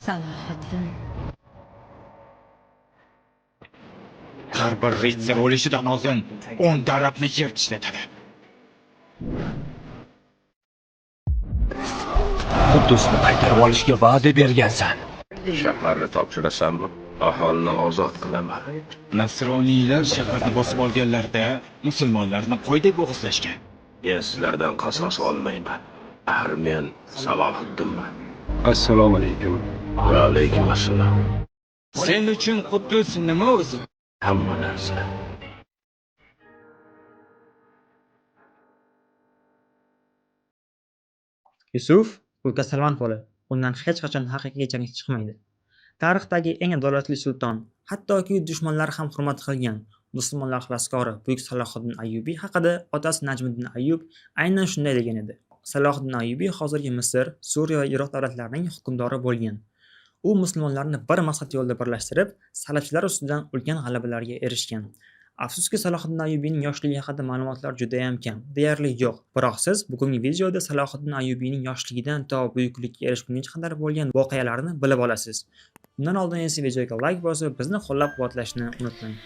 Salohiddin. Har bir ritsar o'lishidan oldin 10 tarafni yer tishlatadi. Quddusni qaytarib olishga va'da bergansan. Shaharni topshirasanmi? Aholini ozod qilaman. Nasroniylar shaharni bosib olganlarida musulmonlarni qo'ydek bo'g'izlashgan. Men sizlardan qasos olmayman. Axir men Salohiddinman. Assalomu alaykum. Va alaykum assalom. Sen uchun Quddus nima o'zi? Hamma narsa. Yusuf Ulka Salman qo'li. Undan hech qachon haqiqiy jangchi chiqmaydi. Tarixdagi eng adolatli sulton, hattoki dushmanlari ham hurmat qilgan musulmonlar xaloskori buyuk Salohiddin Ayyubiy haqida otasi Najmiddin Ayyub aynan shunday degan edi. Salohiddin Ayyubiy hozirgi Misr, Suriya va Iroq davlatlarining hukmdori bo'lgan. U musulmonlarni bir maqsad yo'lida birlashtirib, salafchilar ustidan ulkan g'alabalarga erishgan. Afsuski, Salohiddin Ayyubiyning yoshligi haqida ma'lumotlar juda ham kam, deyarli yo'q. Biroq siz bugungi videoda Salohiddin Ayyubiyning yoshligidan to buyuklikka erishgunga qadar bo'lgan voqealarni bilib olasiz. Bundan oldin esa videoga like bosib, bizni qo'llab-quvvatlashni unutmang.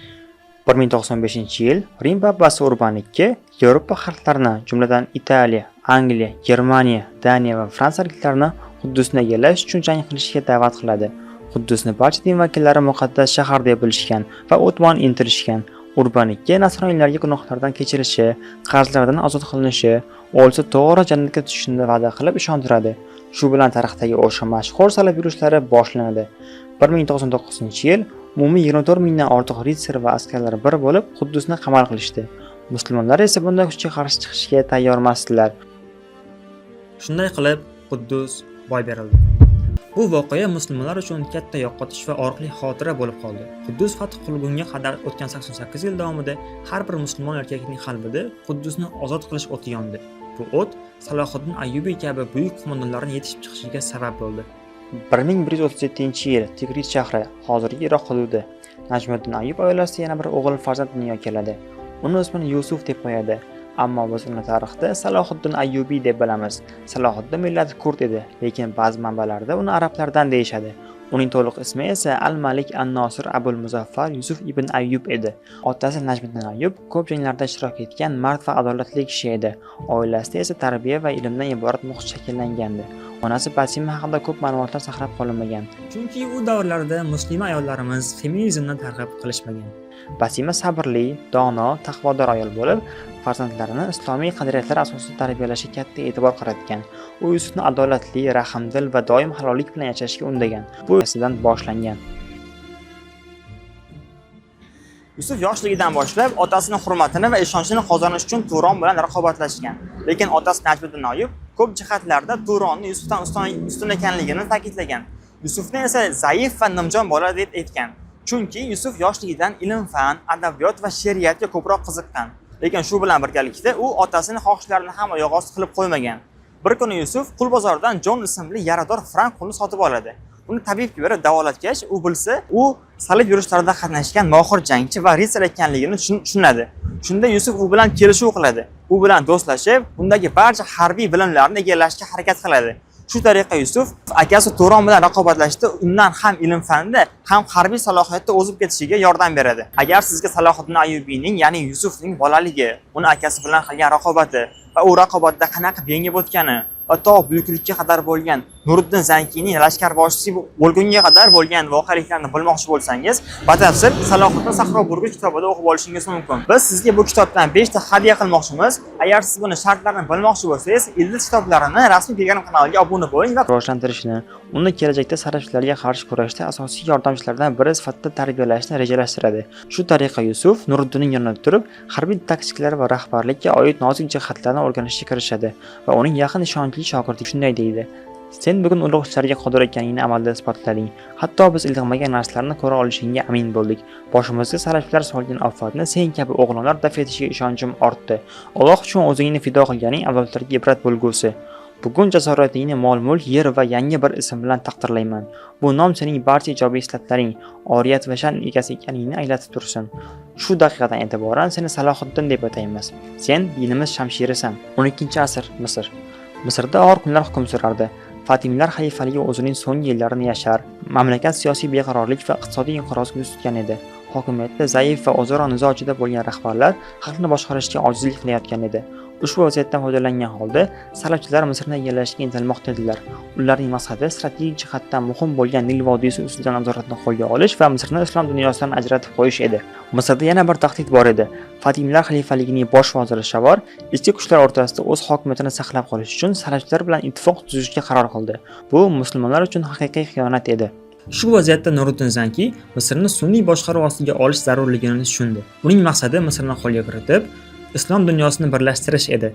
1095-yil Rim papasi Urban II Yevropa xalqlarini, jumladan Italiya, Angliya, Germaniya, Daniya va Fransiyaliklarni Quddusni egallash uchun jang qilishga da'vat qiladi. Quddusni barcha din vakillari muqaddas shahar deb bilishgan va o'tmon intilishgan. Urban II nasroniylarga gunohlardan kechirishi, qarzlardan ozod qilinishi, o'lsa to'g'ri jannatga tushishini va'da qilib ishontiradi. Shu bilan tarixdagi o'sha mashhur salab yurishlari boshlanadi. 1099-yil umumiy 24 mingdan ortiq ritsar va askarlar bir bo'lib Quddusni qamal qilishdi. Musulmonlar esa bunday kuchga qarshi chiqishga tayyor emasdilar. Shunday qilib Quddus boy berildi. Bu voqea musulmonlar uchun katta yo'qotish va og'riqli xotira bo'lib qoldi. Quddus fath qilgunga qadar o'tgan 88 yil davomida har bir musulmon erkakning qalbida Quddusni ozod qilish o'ti yondi. Bu o't Salohiddin Ayyubiy kabi buyuk qo'mondonlarning yetishib chiqishiga sabab bo'ldi. 1137-yil Tigrit shahri, hozirgi Iroq hududi. Najmiddin Ayyub oilasida yana bir o'g'il farzand dunyoga keladi. Uni ismini Yusuf deb qo'yadi. Ammo biz uni tarixda Salohiddin Ayyubiy deb bilamiz. Salohiddin millati kurd edi, lekin ba'zi manbalarda uni arablardan deyishadi. Uning to'liq ismi esa Al-Malik An-Nosir Abul Muzaffar Yusuf ibn Ayyub edi. Otasi Najmiddin Ayyub ko'p janglarda ishtirok etgan mard va adolatli kishi edi. Oilasida esa tarbiya va ilmdan iborat muhit shakllangandi. Onasi Basima haqida ko'p ma'lumotlar saqlab qolinmagan. Chunki u davrlarda muslima ayollarimiz feminizmni targ'ib qilishmagan. Basima sabrli, dono, taqvodor ayol bo'lib, farzandlarini islomiy qadriyatlar asosida tarbiyalashga katta e'tibor qaratgan. U Yusufni adolatli, rahmdil va doim halollik bilan yashashga undagan. Bu asidan boshlangan. Yusuf yoshligidan boshlab otasining hurmatini va ishonchini qozonish uchun Turon bilan raqobatlashgan. Lekin otasi Najmiddin Ayyub ko'p jihatlarda Turonni Yusufdan ustun ekanligini ta'kidlagan. Yusufni esa zaif va nimjon bola deb aytgan. Chunki Yusuf yoshligidan ilm-fan, adabiyot va she'riyatga ko'proq qiziqqan. Lekin shu bilan birgalikda u otasining xohishlarini ham oyoq osti qilib qo'ymagan. Bir kuni Yusuf qul bozoridan Jon ismli yarador frank qulni sotib oladi. Uni tabibga berib davolatgach, u bilsa, u salib yurishlarida qatnashgan mohir jangchi va ritsar ekanligini tushunadi. Shunda Yusuf u bilan kelishuv qiladi. U bilan do'stlashib, undagi barcha harbiy bilimlarni egallashga harakat qiladi. Shu tariqa Yusuf akasi Turon bilan raqobatlashda undan ham ilm-fanda, ham harbiy salohiyatda o'zib ketishiga yordam beradi. Agar sizga Salohiddin Ayyubiyning, ya'ni Yusufning bolaligi, uni akasi bilan qilgan raqobati va u raqobatda qanaqa yengib o'tgani va to buyuklikka qadar bo'lgan Nuriddin Zankiyning lashkarboshisi bo'lgunga qadar bo'lgan voqealiklarni bilmoqchi bo'lsangiz, batafsil Salohiddin Sahroburgi kitobida o'qib olishingiz mumkin. Biz sizga bu kitobdan 5 ta hadya qilmoqchimiz. Agar siz buni shartlarini bilmoqchi bo'lsangiz, Ildiz kitoblarini rasmiy Telegram kanaliga obuna bo'ling va rivojlantirishni, uni kelajakda sarafchilarga qarshi kurashda asosiy yordamchilardan biri sifatida tarbiyalashni rejalashtiradi. Shu tariqa Yusuf Nuriddinning yonida turib, harbiy taktiklar va rahbarlikka oid nozik jihatlarni o'rganishga kirishadi va uning yaqin ishonchli shogirdi shunday deydi: Sen bugun ulug' ishlarga qodir ekaningni amalda isbotlading. Hatto biz ilg'amagan narsalarni ko'ra olishingga amin bo'ldik. Boshimizga salafchilar solgan ofatni sen kabi o'g'lonlar daf etishiga ishonchim ortdi. Alloh uchun o'zingni fido qilganing avlodlarga ibrat bo'lgusi. Bugun jasoratingni mol-mulk, yer va yangi bir ism bilan taqdirlayman. Bu nom sening barcha ijobiy hislatlaring, oriyat va sha'an egasi ekaningni anglatib tursin. Shu daqiqadan e'tiboran seni Salohiddin deb ataymiz. Sen dinimiz shamshirisan. 12-asr Misr. Misrda og'ir kunlar hukm surardi. Fatimiylar xalifaligi o'zining so'nggi yillarini yashar, mamlakat siyosiy beqarorlik va iqtisodiy inqirozga yuz tutgan edi. Hokimiyatda zaif va o'zaro nizo ichida bo'lgan rahbarlar xalqni boshqarishga ojizlik qilayotgan edi. Ushbu vaziyatdan foydalangan holda salafchilar Misrni egallashga intilmoqda edilar. Ularning maqsadi strategik jihatdan muhim bo'lgan Nil vodiysi ustidan nazoratni qo'lga olish va Misrni islom dunyosidan ajratib qo'yish edi. Misrda yana bir tahdid bor edi. Fatimiylar xalifaligining bosh vaziri Shavor ichki kuchlar o'rtasida o'z hokimiyatini saqlab qolish uchun salafchilar bilan ittifoq tuzishga qaror qildi. Bu musulmonlar uchun haqiqiy xiyonat edi. Shu vaziyatda Nuriddin Zanki Misrni sun'iy boshqaruv ostiga olish zarurligini tushundi. Uning maqsadi Misrni qo'lga kiritib, islom dunyosini birlashtirish edi.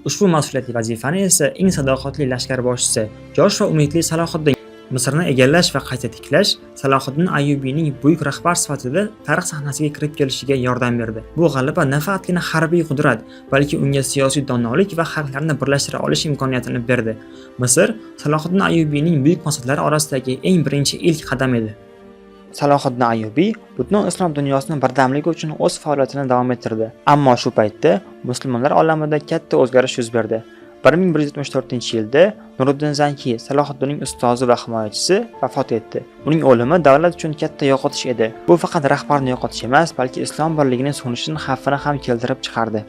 Ushbu mas'uliyatli vazifani esa eng sadoqatli lashkar boshchisi, yosh va umidli Salohiddin Misrni egallash va qayta tiklash Salohiddin Ayyubiyning buyuk rahbar sifatida tarix sahnasiga kirib kelishiga yordam berdi. Bu g'alaba nafaqatgina harbiy qudrat, balki unga siyosiy donolik va xalqlarni birlashtira olish imkoniyatini berdi. Misr Salohiddin Ayyubiyning buyuk maqsadlari orasidagi eng birinchi ilk qadam edi. Salohiddin Ayyubiy butun islom dunyosining birdamligi uchun o'z faoliyatini davom ettirdi. Ammo shu paytda musulmonlar olamida katta o'zgarish yuz berdi. 1174-yilda Nuriddin Zanki, Salohiddinning ustozi va himoyachisi vafot etdi. Uning o'limi davlat uchun katta yo'qotish edi. Bu faqat rahbarni yo'qotish emas, balki islom birligining so'nishining xavfini ham keltirib chiqardi.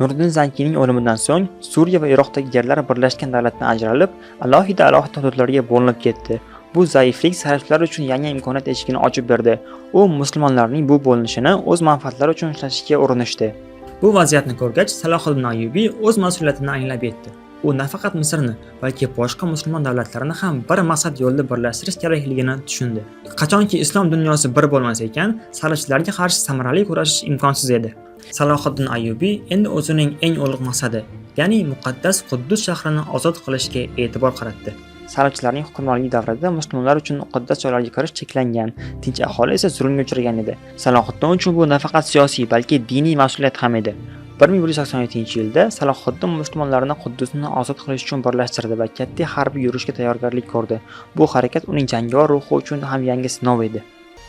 Nuriddin Zankining o'limidan so'ng Suriya va Iroqdagi yerlar birlashgan davlatdan ajralib, alohida hududlarga bo'linib ketdi. Bu zaiflik salafchilar uchun yangi imkoniyat eshigini ochib berdi. U musulmonlarning bu bo'linishini o'z manfaatlari uchun ishlatishga urinishdi. Bu vaziyatni ko'rgach, Salohiddin Ayyubiy o'z mas'uliyatini anglab yetdi. U nafaqat Misrni, balki boshqa musulmon davlatlarini ham bir maqsad yo'lida birlashtirish kerakligini tushundi. Qachonki islom dunyosi bir bo'lmas ekan, salafchilarga qarshi samarali kurashish imkonsiz edi. Salohiddin Ayyubiy endi o'zining eng ulug' maqsadi, ya'ni muqaddas Quddus shahrini ozod qilishga e'tibor qaratdi. Salafchilarning hukmronligi davrida musulmonlar uchun muqaddas joylarga kirish cheklangan, tinch aholi esa zulmga uchragan edi. Salohiddin uchun bu nafaqat siyosiy, balki diniy mas'uliyat ham edi. 1187-yilda Salohiddin musulmonlarni Quddusni ozod qilish uchun birlashtirdi va katta harbiy yurishga tayyorgarlik ko'rdi. Bu harakat uning jangovar ruhi uchun ham yangi sinov edi.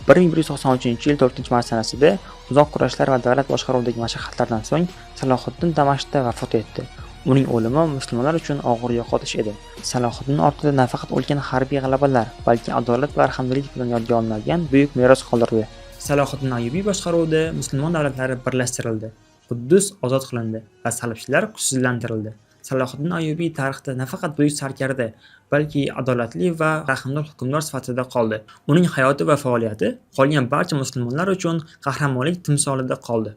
1193-yil 4-mart sanasida uzoq kurashlar va davlat boshqaruvidagi mashaqqatlardan so'ng Salohiddin Damashqda vafot etdi. Uning o'limi musulmonlar uchun og'ir yo'qotish edi. Salohiddin ortida nafaqat ulkan harbiy g'alabalar, balki adolat va rahmdillik bilan yodga olinadigan buyuk meros qoldirdi. Salohiddin Ayyubiy boshqaruvida musulmon davlatlari birlashtirildi. Quddus ozod qilindi va salafchilar kuchsizlantirildi. Salohiddin Ayyubiy tarixda nafaqat buyuk sarkarda, balki adolatli va rahmdil hukmdor sifatida qoldi. Uning hayoti va faoliyati qolgan barcha musulmonlar uchun qahramonlik timsolida qoldi.